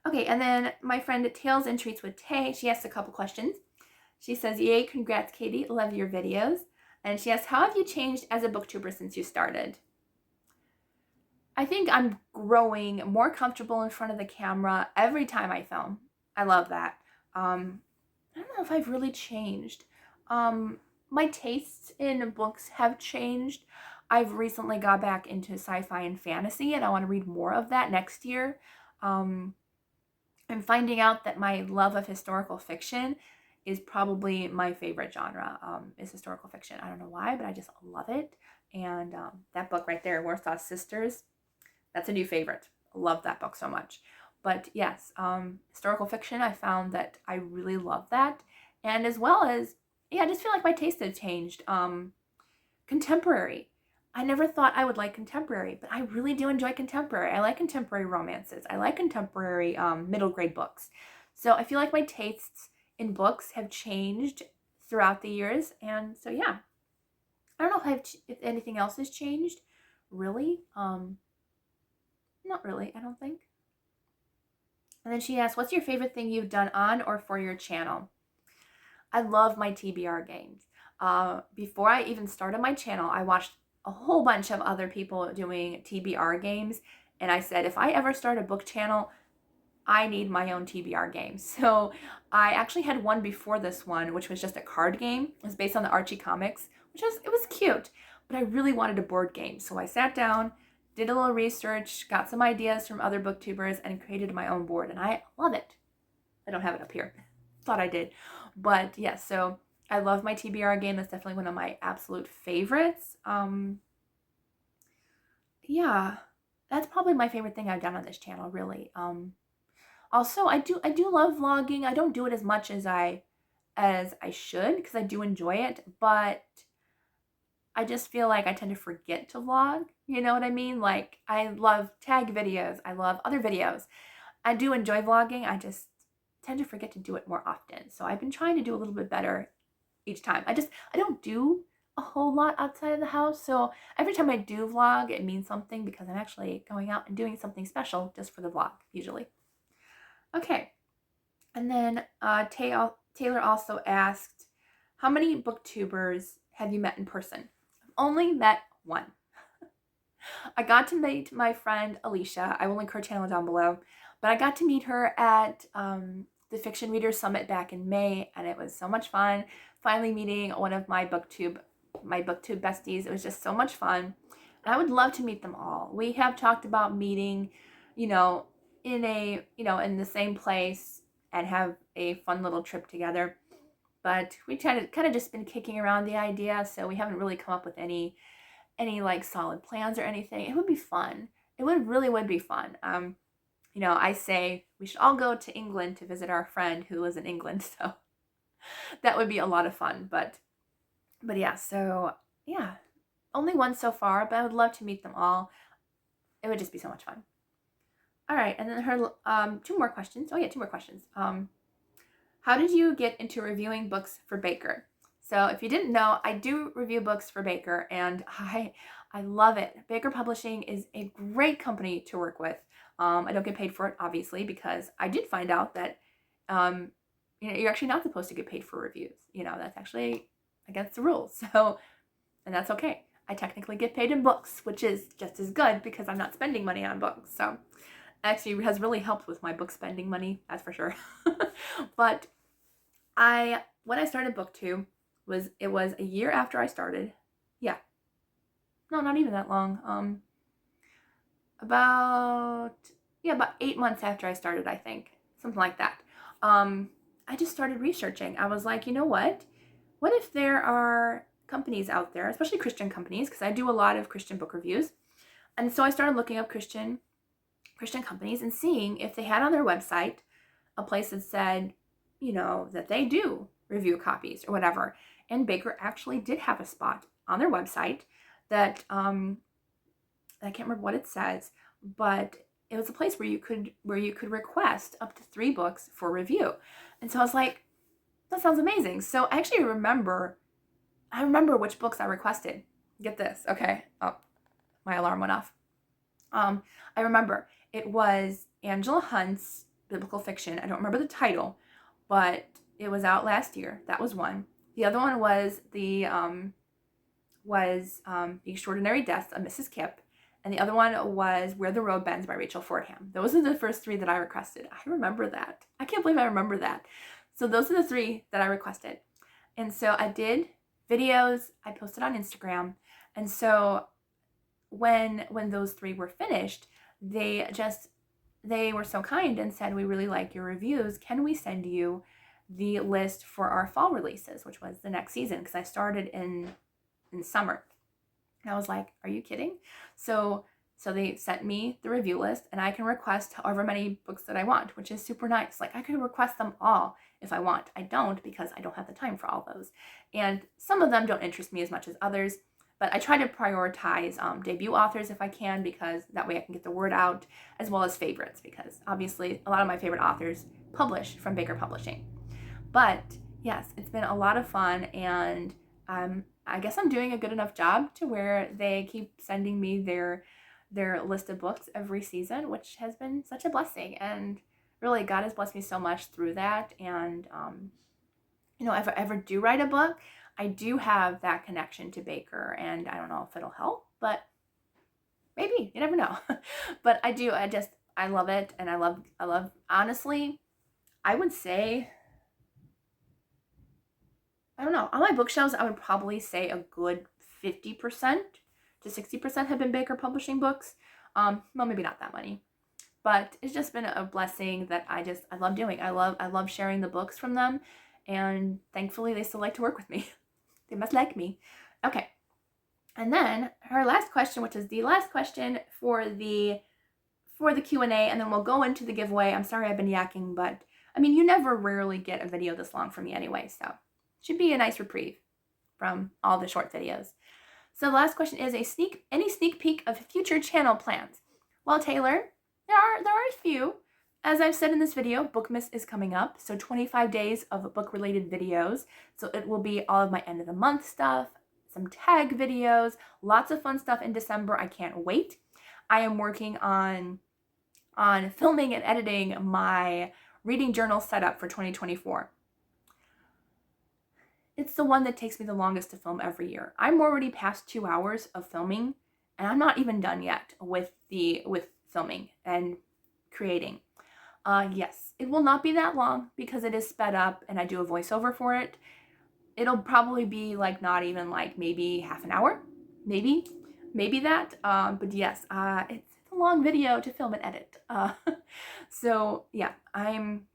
S1: Okay, and then my friend Tales and Treats with Tay, she asked a couple questions. She says, yay, congrats, Katie. Love your videos. And she asks, how have you changed as a booktuber since you started? I think I'm growing more comfortable in front of the camera every time I film. I love that. I don't know if I've really changed. My tastes in books have changed. I've recently got back into sci-fi and fantasy, and I want to read more of that next year. I'm finding out that my love of historical fiction is probably my favorite genre, is historical fiction. I don't know why, but I just love it. And that book right there, Warsaw Sisters, that's a new favorite. I love that book so much. But yes, historical fiction, I found that I really love that. And as well as, yeah, I just feel like my taste has changed. Contemporary. I never thought I would like contemporary, but I really do enjoy contemporary. I like contemporary romances. I like contemporary middle grade books. So I feel like my tastes in books have changed throughout the years. And so, yeah, I don't know if anything else has changed, really. Not really, I don't think. And then she asked, what's your favorite thing you've done on or for your channel? I love my TBR games. Before I even started my channel, I watched a whole bunch of other people doing TBR games. And I said, if I ever start a book channel, I need my own TBR game. So I actually had one before this one, which was just a card game. It was based on the Archie comics, it was cute, but I really wanted a board game. So I sat down, did a little research, got some ideas from other booktubers, and created my own board. And I love it. I don't have it up here. Thought I did. But yes, so I love my TBR game. That's definitely one of my absolute favorites. Yeah, that's probably my favorite thing I've done on this channel, really. Also, I do love vlogging. I don't do it as much as I should because I do enjoy it, but I just feel like I tend to forget to vlog. You know what I mean? Like, I love tag videos. I love other videos. I do enjoy vlogging. I just tend to forget to do it more often. So I've been trying to do a little bit better each time. I don't do a whole lot outside of the house. So every time I do vlog, it means something because I'm actually going out and doing something special just for the vlog, usually. Okay. And then Taylor also asked, how many booktubers have you met in person? I've only met one. I got to meet my friend Alicia. I will link her channel down below. But I got to meet her at the Fiction Readers Summit back in May, and it was so much fun. Finally meeting one of my booktube besties. It was just so much fun. And I would love to meet them all. We have talked about meeting, in the same place and have a fun little trip together. But we kind of just been kicking around the idea, so we haven't really come up with any like solid plans or anything. It would be fun. It really would be fun. I say we should all go to England to visit our friend who lives in England, so that would be a lot of fun. But yeah, so yeah, only one so far, but I would love to meet them all. It would just be so much fun. All right, and then her two more questions. Oh yeah, two more questions. How did you get into reviewing books for Baker? So if you didn't know, I do review books for Baker, and I love it. Baker Publishing is a great company to work with. I don't get paid for it, obviously, because I did find out that you're actually not supposed to get paid for reviews. That's actually against the rules. So, and that's okay. I technically get paid in books, which is just as good because I'm not spending money on books. So, actually has really helped with my book spending money, that's for sure. But when I started Booktube, it was a year after I started. Yeah. No, not even that long. About 8 months after I started, I think. Something like that. I just started researching. I was like, you know what? What if there are companies out there, especially Christian companies, because I do a lot of Christian book reviews. And so I started looking up Christian companies and seeing if they had on their website a place that said, that they do review copies or whatever. And Baker actually did have a spot on their website that I can't remember what it says, but it was a place where you could request up to 3 books for review. And so I was like, that sounds amazing. So I actually remember which books I requested. Get this, okay? Oh, my alarm went off. I remember it was Angela Hunt's biblical fiction. I don't remember the title, but it was out last year. That was one. The other one was the Extraordinary Deaths of Mrs. Kipp, and the other one was Where the Road Bends by Rachel Fordham. Those are the first 3 that I requested. I remember that. I can't believe I remember that. So those are the 3 that I requested. And so I did videos, I posted on Instagram, and so when those 3 were finished, they were so kind and said, we really like your reviews. Can we send you the list for our fall releases, which was the next season? Because I started in summer. And I was like, are you kidding? So they sent me the review list, and I can request however many books that I want, which is super nice. Like, I could request them all if I want. I don't, because I don't have the time for all those. And some of them don't interest me as much as others. But I try to prioritize debut authors if I can, because that way I can get the word out, as well as favorites, because obviously a lot of my favorite authors publish from Baker Publishing. But yes, it's been a lot of fun, and I guess I'm doing a good enough job to where they keep sending me their list of books every season, which has been such a blessing. And really, God has blessed me so much through that. And if I ever do write a book, I do have that connection to Baker, and I don't know if it'll help, but maybe, you never know. But I do, I love it. And I love, honestly, I would say, I don't know, on my bookshelves, I would probably say a good 50% to 60% have been Baker Publishing books. Well, maybe not that many, but it's just been a blessing that I love doing. I love sharing the books from them, and thankfully they still like to work with me. They must like me. Okay. And then her last question, which is the last question for the Q&A, and then we'll go into the giveaway. I'm sorry I've been yakking, but I mean, you rarely get a video this long from me anyway, so it should be a nice reprieve from all the short videos. So the last question is any sneak peek of future channel plans? Well, Taylor, there are a few. As I've said in this video, Bookmas is coming up, so 25 days of book-related videos. So it will be all of my end of the month stuff, some tag videos, lots of fun stuff in December. I can't wait. I am working on filming and editing my reading journal setup for 2024. It's the one that takes me the longest to film every year. I'm already past 2 hours of filming, and I'm not even done yet with filming and creating. Yes, it will not be that long because it is sped up and I do a voiceover for it. It'll probably be like not even like maybe half an hour, maybe that. But yes, it's a long video to film and edit. So yeah, I'm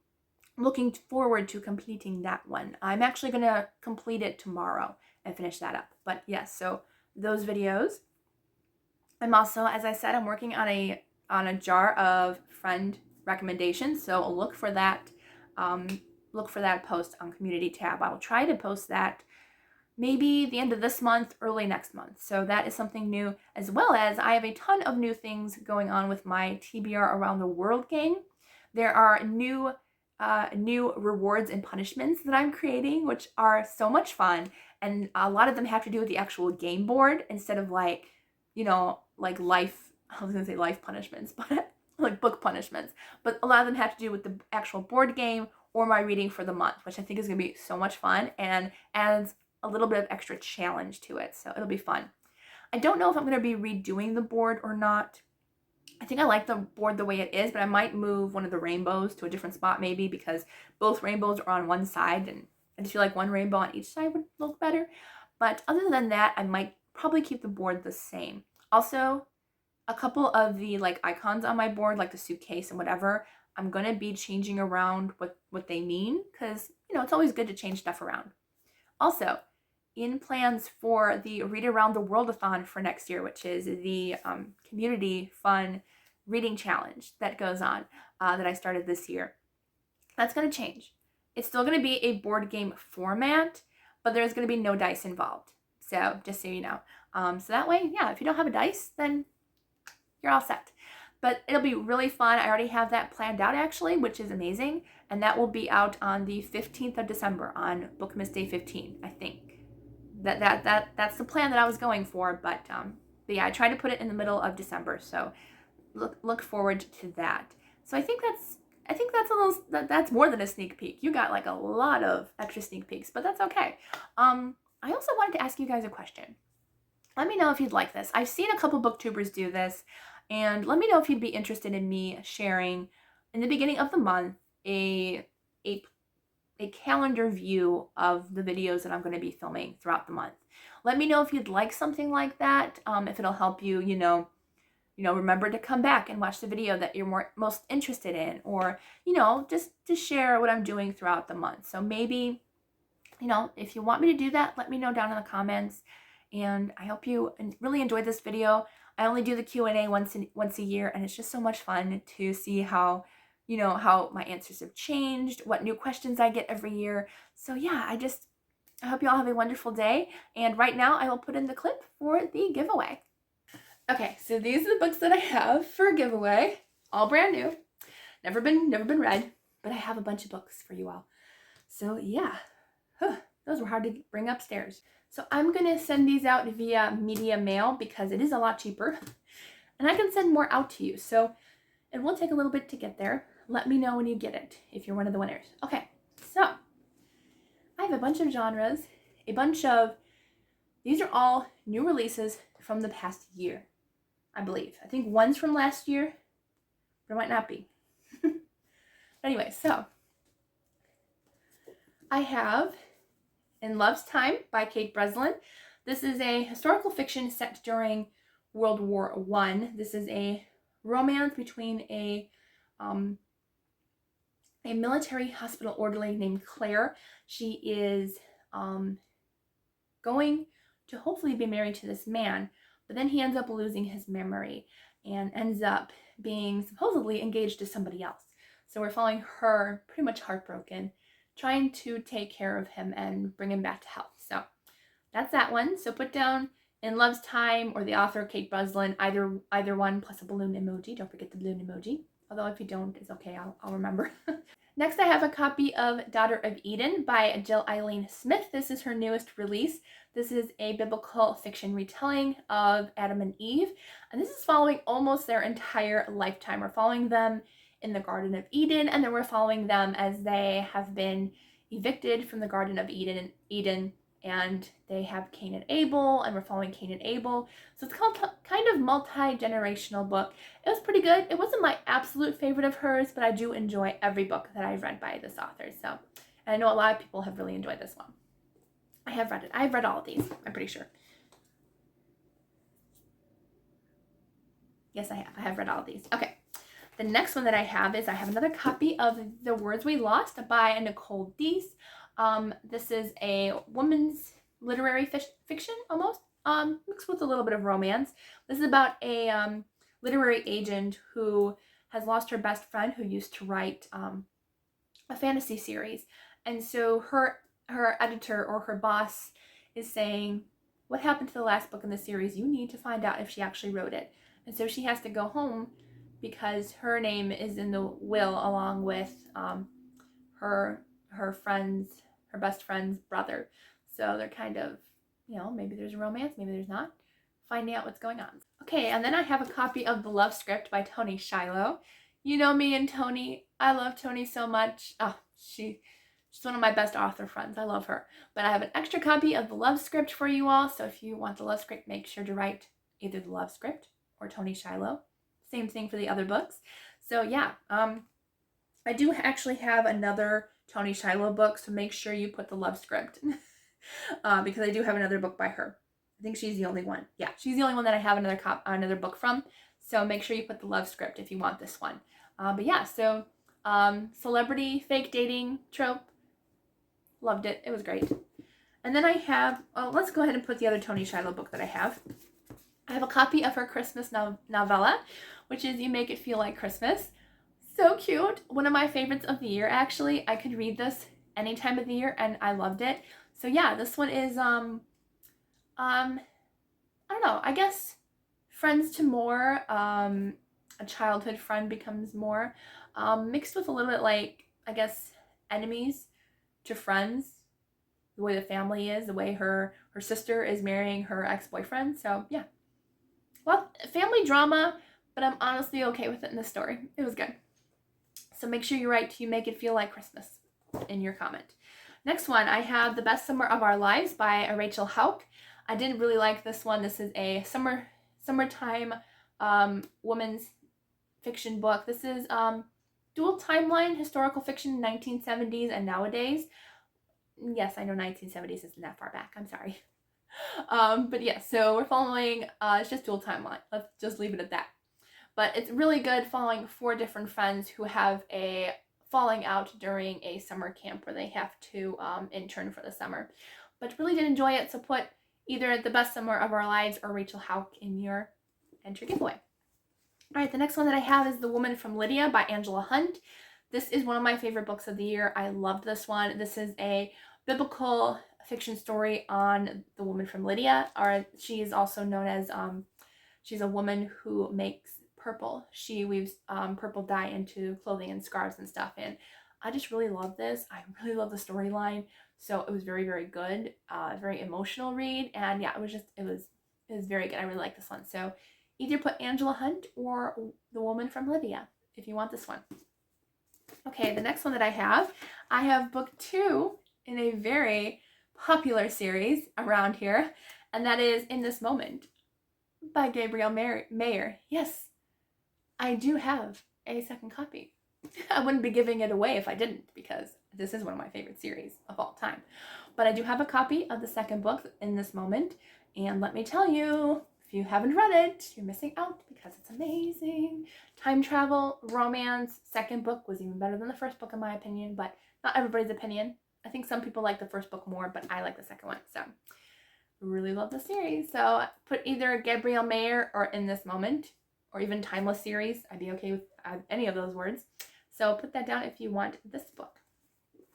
S1: looking forward to completing that one. I'm actually going to complete it tomorrow and finish that up. But yes, so those videos. I'm also, as I said, I'm working on a jar of friend recommendations, so look for that post on community tab. I will try to post that maybe the end of this month, early next month. So that is something new, as well as I have a ton of new things going on with my TBR Around the World game. There are new rewards and punishments that I'm creating, which are so much fun, and a lot of them have to do with the actual game board instead of like life. I was gonna say life punishments, but like book punishments. But a lot of them have to do with the actual board game or my reading for the month, which I think is gonna be so much fun and adds a little bit of extra challenge to it. So it'll be fun. I don't know if I'm gonna be redoing the board or not. I think I like the board the way it is, but I might move one of the rainbows to a different spot maybe, because both rainbows are on one side and I just feel like one rainbow on each side would look better. But other than that, I might probably keep the board the same. Also, a couple of the like icons on my board, like the suitcase and whatever, I'm going to be changing around what they mean, because, it's always good to change stuff around. Also, in plans for the Read Around the World-a-thon for next year, which is the community fun reading challenge that goes on, that I started this year. That's going to change. It's still going to be a board game format, but there's going to be no dice involved. So just so you know. So that way, yeah, if you don't have a dice, then you're all set. But it'll be really fun. I already have that planned out actually, which is amazing. And that will be out on the 15th of December on Bookmas Day 15, I think. That's the plan that I was going for, but yeah, I tried to put it in the middle of December, so look forward to that. So I think that's more than a sneak peek. You got like a lot of extra sneak peeks, but that's okay. I also wanted to ask you guys a question. Let me know if you'd like this. I've seen a couple booktubers do this, and let me know if you'd be interested in me sharing in the beginning of the month a calendar view of the videos that I'm going to be filming throughout the month. Let me know if you'd like something like that, if it'll help you, remember to come back and watch the video that you're most interested in, or, just to share what I'm doing throughout the month. So maybe, if you want me to do that, let me know down in the comments. And I hope you really enjoyed this video. I only do the Q&A once a year, and it's just so much fun to see how my answers have changed, what new questions I get every year. So yeah, I hope you all have a wonderful day. And right now I will put in the clip for the giveaway. Okay, so these are the books that I have for a giveaway, all brand new, never been read, but I have a bunch of books for you all. So yeah, those were hard to bring upstairs. So I'm gonna send these out via media mail because it is a lot cheaper, and I can send more out to you. So it will take a little bit to get there. Let me know when you get it if you're one of the winners. Okay, so I have a bunch of genres, these are all new releases from the past year, I believe. I think one's from last year, but it might not be. Anyway, so I have In Love's Time by Kate Breslin. This is a historical fiction set during World War I. This is a romance between a military hospital orderly named Claire. She is going to hopefully be married to this man, but then he ends up losing his memory and ends up being supposedly engaged to somebody else. So we're following her, pretty much heartbroken, trying to take care of him and bring him back to health. So that's that one. So put down In Love's Time or the author Kate Breslin, either one, plus a balloon emoji. Don't forget the balloon emoji. Although if you don't, it's okay, I'll remember. Next, I have a copy of Daughter of Eden by Jill Eileen Smith. This is her newest release. This is a biblical fiction retelling of Adam and Eve. And this is following almost their entire lifetime. We're following them in the Garden of Eden, and then we're following them as they have been evicted from the Garden of Eden, and they have Cain and Abel, and we're following Cain and Abel. So it's called kind of multi-generational book. It was pretty good. It wasn't my absolute favorite of hers, but I do enjoy every book that I've read by this author. So, and I know a lot of people have really enjoyed this one. I have read it. I've read all of these, I'm pretty sure. Yes, I have. I have read all of these. Okay. The next one that I have is another copy of The Words We Lost by Nicole Deese. This is a woman's literary fiction, almost, mixed with a little bit of romance. This is about a literary agent who has lost her best friend who used to write a fantasy series. And so her editor or her boss is saying, what happened to the last book in the series? You need to find out if she actually wrote it. And so she has to go home because her name is in the will along with her best friend's brother. So they're kind of, maybe there's a romance, maybe there's not. Finding out what's going on. Okay, and then I have a copy of The Love Script by Toni Shiloh. You know me and Toni. I love Toni so much. Oh, she's one of my best author friends. I love her. But I have an extra copy of The Love Script for you all. So if you want The Love Script, make sure to write either The Love Script or Toni Shiloh. Same thing for the other books. So yeah, I do actually have another Toni Shiloh book, so make sure you put The Love Script because I do have another book by her. I think she's the only one. Yeah, she's the only one that I have another book from. So make sure you put The Love Script if you want this one. But yeah, so celebrity fake dating trope. Loved it. It was great. And then I have, let's go ahead and put the other Toni Shiloh book that I have. I have a copy of her Christmas novella, which is You Make It Feel Like Christmas. So cute. One of my favorites of the year, actually. I could read this any time of the year, and I loved it. So yeah, this one is, I don't know, I guess Friends to More. I a childhood friend becomes more, mixed with a little bit like, I guess, enemies to friends, the way the family is, the way her sister is marrying her ex-boyfriend. So yeah, well, family drama, but I'm honestly okay with it in the story. It was good. So make sure you write "You make it feel like Christmas" in your comment. Next one, I have The Best Summer of Our Lives by Rachel Hauck. I didn't really like this one. This is a summertime women's fiction book. This is dual timeline historical fiction, 1970s and nowadays. Yes, I know 1970s isn't that far back. I'm sorry. But yeah, so we're following, it's just dual timeline. Let's just leave it at that. But it's really good, following 4 different friends who have a falling out during a summer camp where they have to intern for the summer. But really did enjoy it, so put either The Best Summer of Our Lives or Rachel Hauck in your entry giveaway. All right, the next one that I have is The Woman from Lydia by Angela Hunt. This is one of my favorite books of the year. I loved this one. This is a biblical fiction story on the woman from Lydia, or she is also known as, she's a woman who makes purple. She weaves purple dye into clothing and scarves and stuff, and I just really love this. I really love the storyline, so it was very, very good. Very emotional read, and yeah, it was very good. I really like this one. So either put Angela Hunt or The Woman from Lydia if you want this one. Okay, the next one that I have book 2 in a very popular series around here, and that is In This Moment by Gabrielle Mayer. Yes, I do have a second copy. I wouldn't be giving it away if I didn't, because this is one of my favorite series of all time. But I do have a copy of the second book, In This Moment, and let me tell you, if you haven't read it, you're missing out because it's amazing. Time travel, romance. Second book was even better than the first book in my opinion, but not everybody's opinion. I think some people like the first book more, but I like the second one. So really love the series. So put either Gabrielle Mayer or In This Moment, or even Timeless series. I'd be okay with any of those words. So put that down if you want this book.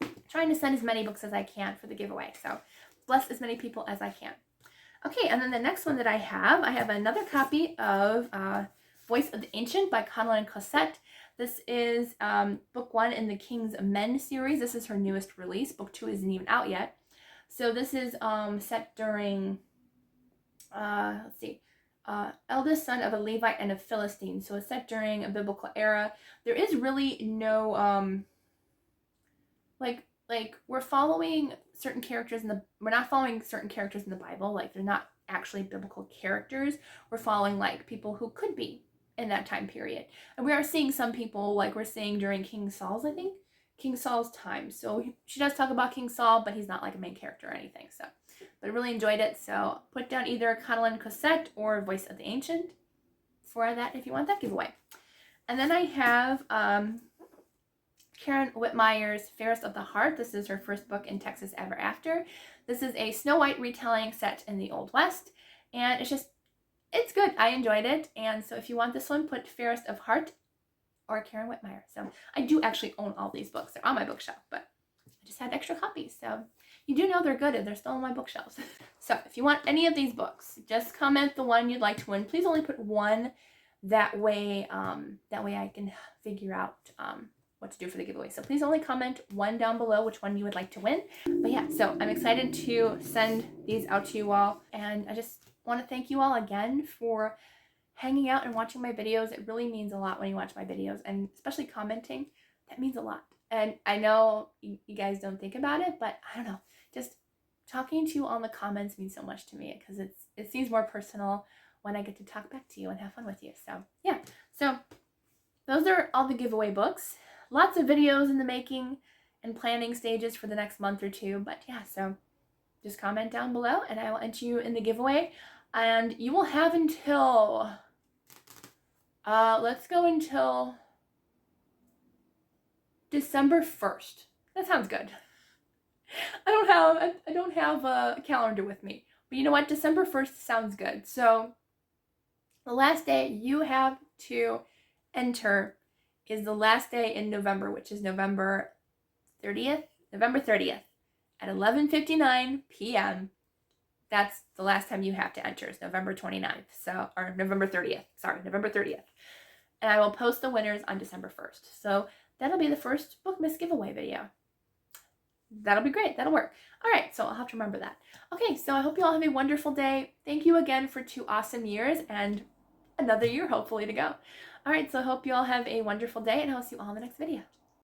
S1: I'm trying to send as many books as I can for the giveaway. So bless as many people as I can. Okay, and then the next one that I have another copy of Voice of the Ancient by Conlon Cossette. This is book 1 in the King's Men series. This is her newest release. Book 2 isn't even out yet. So this is set during, let's see, eldest son of a Levite and a Philistine. So it's set during a biblical era. There is really no, like we're following certain characters we're not following certain characters in the Bible. Like they're not actually biblical characters. We're following like people who could be in that time period. And we are seeing some people like we're seeing during King Saul's, I think, King Saul's time. So she does talk about King Saul, but he's not like a main character or anything. So, but I really enjoyed it. So put down either Conlon Cossette or Voice of the Ancient for that if you want that giveaway. And then I have Karen Whitmeyer's Fairest of the Heart. This is her first book in Texas Ever After. This is a Snow White retelling set in the Old West, and it's good. I enjoyed it, and so if you want this one, put Fairest of Heart or Karen Whitmeyer. So I do actually own all these books. They're on my bookshelf, but I just had extra copies, so you do know they're good and they're still on my bookshelves. So if you want any of these books, just comment the one you'd like to win. Please only put one. That way I can figure out what to do for the giveaway. So please only comment one down below which one you would like to win. But yeah, so I'm excited to send these out to you all, and I just want to thank you all again for hanging out and watching my videos. It really means a lot when you watch my videos, and especially commenting. That means a lot. And I know you guys don't think about it, but I don't know, just talking to you on the comments means so much to me, because it seems more personal when I get to talk back to you and have fun with you. So yeah, so those are all the giveaway books. Lots of videos in the making and planning stages for the next month or two. But yeah, so just comment down below and I will enter you in the giveaway. And you will have until, let's go until December 1st. That sounds good. I don't have a calendar with me. But you know what? December 1st sounds good. So the last day you have to enter is the last day in November, which is November 30th. November 30th at 11:59 p.m. That's the last time you have to enter. It's November 29th. So, or November 30th. Sorry, November 30th. and I will post the winners on December 1st. So that'll be the first Book Miss giveaway video. That'll be great. That'll work. All right, so I'll have to remember that. Okay, so I hope you all have a wonderful day. Thank you again for 2 awesome years and another year hopefully to go. All right, so I hope you all have a wonderful day, and I'll see you all in the next video.